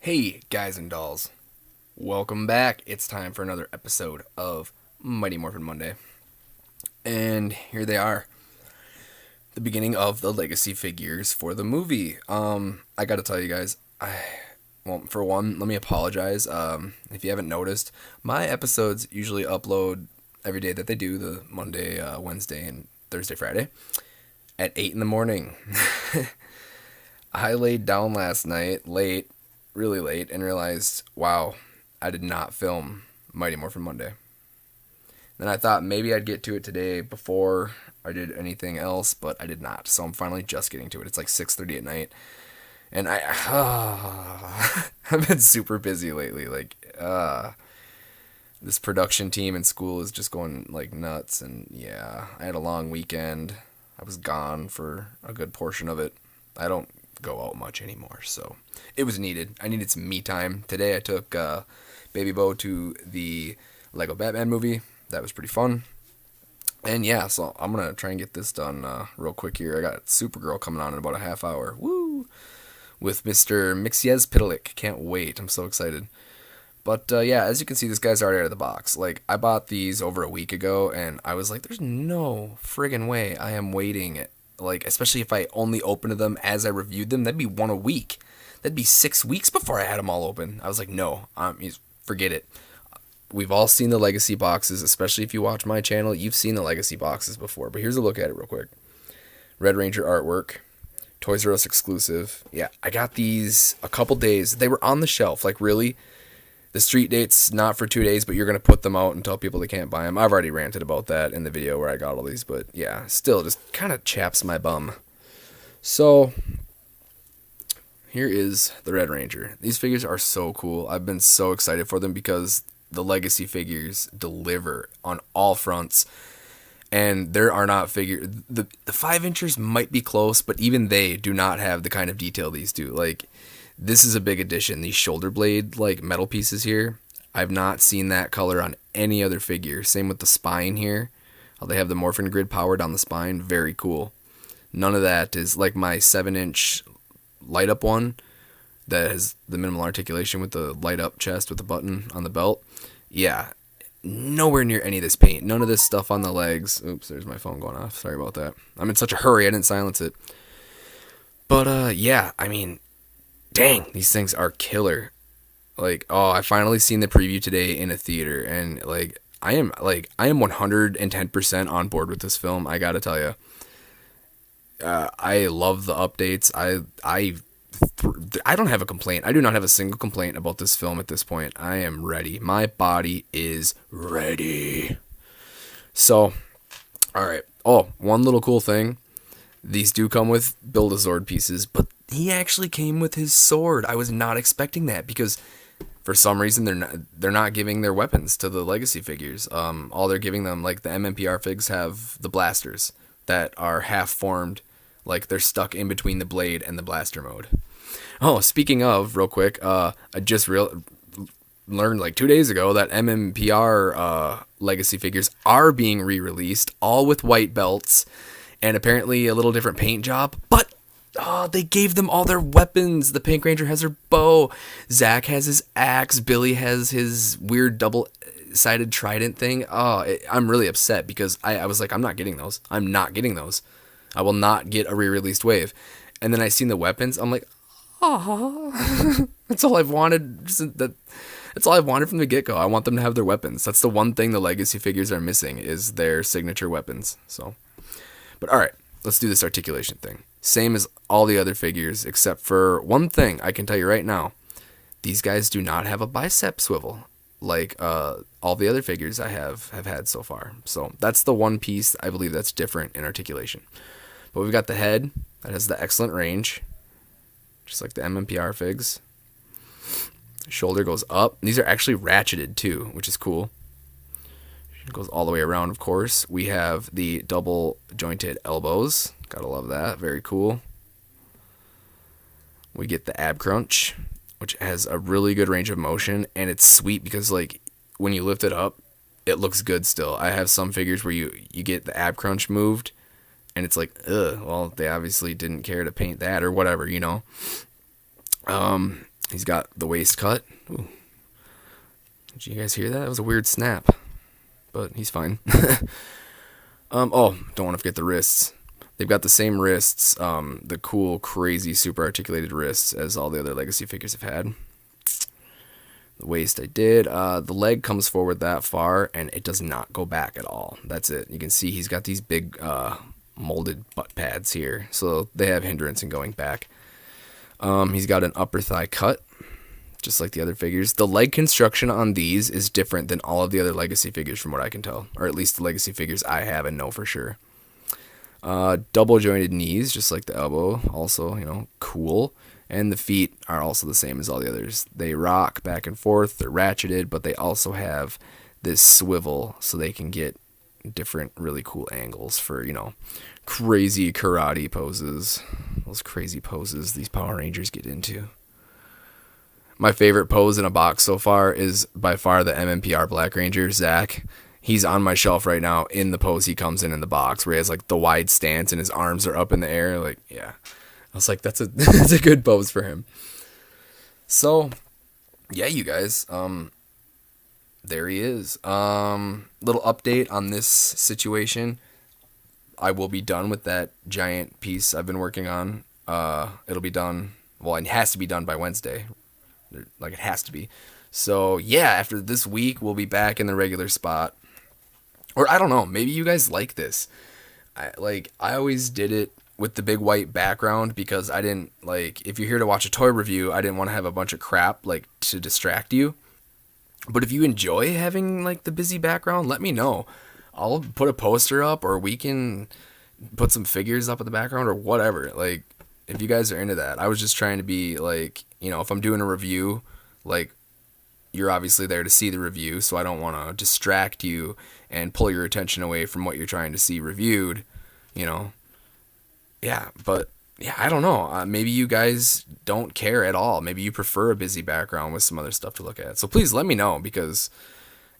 Hey, guys and dolls. Welcome back. It's time for another episode of Mighty Morphin Monday. And here they are. The beginning of the legacy figures for the movie. I gotta tell you guys, well, for one, let me apologize. If you haven't noticed, my episodes usually upload every day that they do, the Monday, Wednesday, and Thursday, Friday, at 8 in the morning. I laid down last night, really late, and realized, wow, I did not film Mighty Morphin Monday. Then I thought maybe I'd get to it today before I did anything else, but I did not. So I'm finally just getting to it. It's like 6:30 at night. And I've been super busy lately. This production team in school is just going like nuts. And yeah, I had a long weekend. I was gone for a good portion of it. I don't go out much anymore, so it was needed. I needed some me time. Today I took Baby Bo to the Lego Batman movie. That was pretty fun. And yeah, so I'm going to try and get this done real quick here. I got Supergirl coming on in about a half hour. Woo! With Mr. Mxyzptlk. Can't wait. I'm so excited. But yeah, as you can see, this guy's already out of the box. Like, I bought these over a week ago, and I was like, there's no friggin' way I am waiting. Like, especially if I only opened them as I reviewed them, that'd be one a week. That'd be 6 weeks before I had them all open. I was like, no, forget it. We've all seen the legacy boxes, especially if you watch my channel. You've seen the legacy boxes before, but here's a look at it real quick. Red Ranger artwork, Toys R Us exclusive. Yeah, I got these a couple days. They were on the shelf, like really. The street date's not for 2 days, but you're going to put them out and tell people they can't buy them. I've already ranted about that in the video where I got all these, but yeah, still just kind of chaps my bum. So, here is the Red Ranger. These figures are so cool. I've been so excited for them because the legacy figures deliver on all fronts. And there are not figures. The 5-inchers might be close, but even they do not have the kind of detail these do. Like, this is a big addition. These shoulder blade like metal pieces here, I've not seen that color on any other figure. Same with the spine here. How they have the Morphin grid power down the spine. Very cool. None of that is like my 7-inch light up one that has the minimal articulation with the light up chest with the button on the belt. Yeah, nowhere near any of this paint. None of this stuff on the legs. Oops, there's my phone going off. Sorry about that. I'm in such a hurry I didn't silence it. But yeah, I mean, dang, these things are killer. Like, oh, I finally seen the preview today in a theater, and I am 110% on board with this film. I gotta tell you, I love the updates. I don't have a complaint. I do not have a single complaint about this film at this point. I am ready. My body is ready. So, all right. Oh, one little cool thing. These do come with Build-A-Zord pieces, but he actually came with his sword. I was not expecting that because for some reason they're not giving their weapons to the legacy figures. All they're giving them, like the MMPR figs have the blasters that are half formed, like they're stuck in between the blade and the blaster mode. Oh, speaking of, real quick, I just learned like 2 days ago that MMPR legacy figures are being re-released, all with white belts, and apparently a little different paint job, but they gave them all their weapons. The Pink Ranger has her bow. Zach has his axe. Billy has his weird double-sided trident thing. I'm really upset because I was like, I'm not getting those. I'm not getting those. I will not get a re-released wave. And then I seen the weapons. I'm like, oh, that's all I've wanted. That's all I've wanted from the get-go. I want them to have their weapons. That's the one thing the legacy figures are missing is their signature weapons. So, but all right, let's do this articulation thing. Same as all the other figures, except for one thing I can tell you right now. These guys do not have a bicep swivel like all the other figures I have had so far. So that's the one piece I believe that's different in articulation. But we've got the head that has the excellent range, just like the MMPR figs. Shoulder goes up. These are actually ratcheted too, which is cool. It goes all the way around, of course. We have the double jointed elbows. Gotta love that. Very cool. We get the ab crunch, which has a really good range of motion, and it's sweet because like when you lift it up, it looks good still. I have some figures where you get the ab crunch moved, and it's like, ugh, well, they obviously didn't care to paint that or whatever, you know. He's got the waist cut. Ooh. Did you guys hear that? That was a weird snap, but he's fine. Oh, don't want to forget the wrists. They've got the same wrists, the cool, crazy, super articulated wrists as all the other Legacy figures have had. The waist I did. The leg comes forward that far, and it does not go back at all. That's it. You can see he's got these big molded butt pads here, so they have hindrance in going back. He's got an upper thigh cut, just like the other figures. The leg construction on these is different than all of the other Legacy figures from what I can tell, or at least the Legacy figures I have and know for sure. Double jointed knees, just like the elbow, also, cool. And the feet are also the same as all the others. They rock back and forth, they're ratcheted, but they also have this swivel so they can get different really cool angles for, crazy karate poses. Those crazy poses these Power Rangers get into. My favorite pose in a box so far is by far the MMPR Black Ranger, Zach. He's on my shelf right now in the pose he comes in the box, where he has like the wide stance and his arms are up in the air. Like, yeah. I was like, that's a that's a good pose for him. So, yeah, you guys. There he is. Little update on this situation. I will be done with that giant piece I've been working on. It'll be done. Well, it has to be done by Wednesday. Like, it has to be. So, yeah, after this week, we'll be back in the regular spot. Or, I don't know, maybe you guys like this. I always did it with the big white background because I didn't, if you're here to watch a toy review, I didn't want to have a bunch of crap, to distract you. But if you enjoy having, the busy background, let me know. I'll put a poster up, or we can put some figures up in the background, or whatever. If you guys are into that. I was just trying to be, if I'm doing a review, you're obviously there to see the review, so I don't want to distract you and pull your attention away from what you're trying to see reviewed, Yeah, but, yeah, I don't know. Maybe you guys don't care at all. Maybe you prefer a busy background with some other stuff to look at. So please let me know, because,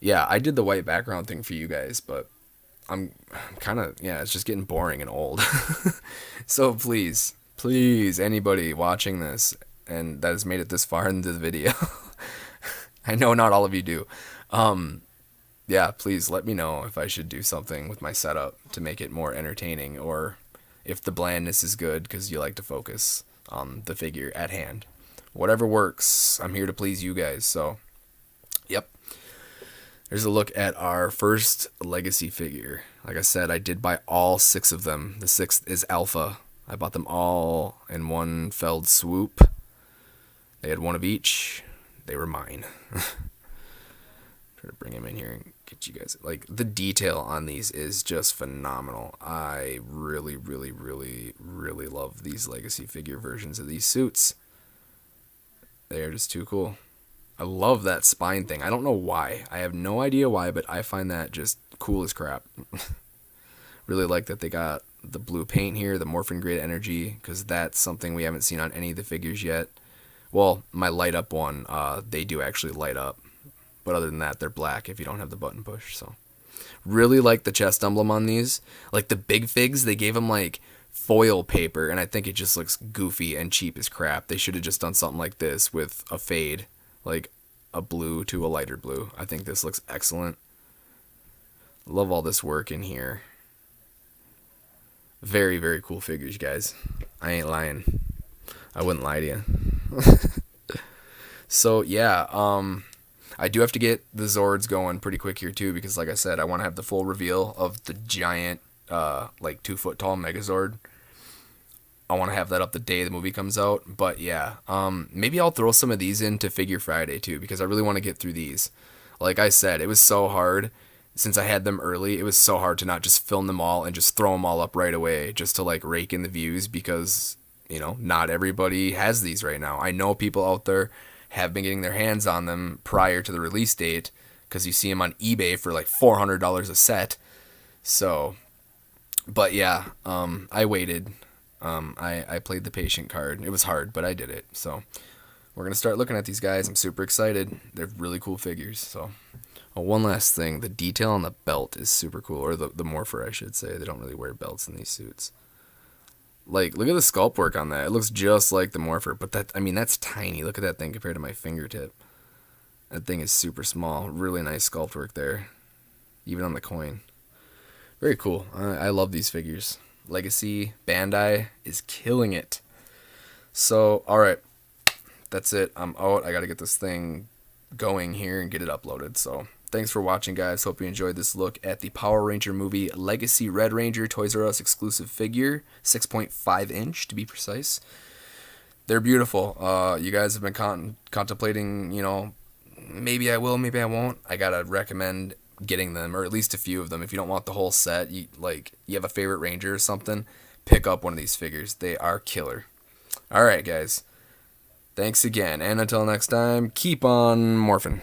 yeah, I did the white background thing for you guys, but I'm kind of, it's just getting boring and old. So please, anybody watching this and that has made it this far into the video, I know not all of you do. Yeah, please let me know if I should do something with my setup to make it more entertaining, or if the blandness is good because you like to focus on the figure at hand. Whatever works, I'm here to please you guys. So, yep. There's a look at our first Legacy figure. Like I said, I did buy all 6 of them. The 6th is Alpha. I bought them all in one felled swoop. They had one of each. They were mine. Try to bring him in here and get you guys. The detail on these is just phenomenal. I really, really, really, really love these Legacy figure versions of these suits. They're just too cool. I love that spine thing. I don't know why. I have no idea why, but I find that just cool as crap. Really like that they got the blue paint here, the Morphin Grid Energy, because that's something we haven't seen on any of the figures yet. Well, my light up one, they do actually light up. But other than that, they're black if you don't have the button push. So, really like the chest emblem on these. The big figs, they gave them foil paper, and I think it just looks goofy and cheap as crap. They should have just done something like this with a fade, a blue to a lighter blue. I think this looks excellent. Love all this work in here. Very, very cool figures, guys. I ain't lying. I wouldn't lie to you. So, yeah, I do have to get the Zords going pretty quick here, too, because, like I said, I want to have the full reveal of the giant, 2-foot tall Megazord. I want to have that up the day the movie comes out, but, yeah, maybe I'll throw some of these into Figure Friday, too, because I really want to get through these. Like I said, it was so hard, since I had them early, it was so hard to not just film them all and just throw them all up right away, just to, rake in the views, because, not everybody has these right now. I know people out there have been getting their hands on them prior to the release date, because you see them on eBay for $400 a set. So, but yeah, I waited. I played the patient card. It was hard, but I did it. So we're going to start looking at these guys. I'm super excited. They're really cool figures. So, one last thing. The detail on the belt is super cool, or the morpher, I should say. They don't really wear belts in these suits. Like, look at the sculpt work on that. It looks just like the Morpher, but that's tiny. Look at that thing compared to my fingertip. That thing is super small. Really nice sculpt work there, even on the coin. Very cool. I love these figures. Legacy Bandai is killing it. So, all right, that's it. I'm out. I got to get this thing going here and get it uploaded. So, thanks for watching, guys. Hope you enjoyed this look at the Power Ranger movie Legacy Red Ranger Toys R Us exclusive figure, 6.5 inch to be precise. They're beautiful. You guys have been contemplating, maybe I will, maybe I won't. I gotta recommend getting them, or at least a few of them. If you don't want the whole set, you have a favorite Ranger or something, pick up one of these figures. They are killer. All right, guys. Thanks again, and until next time, keep on morphing.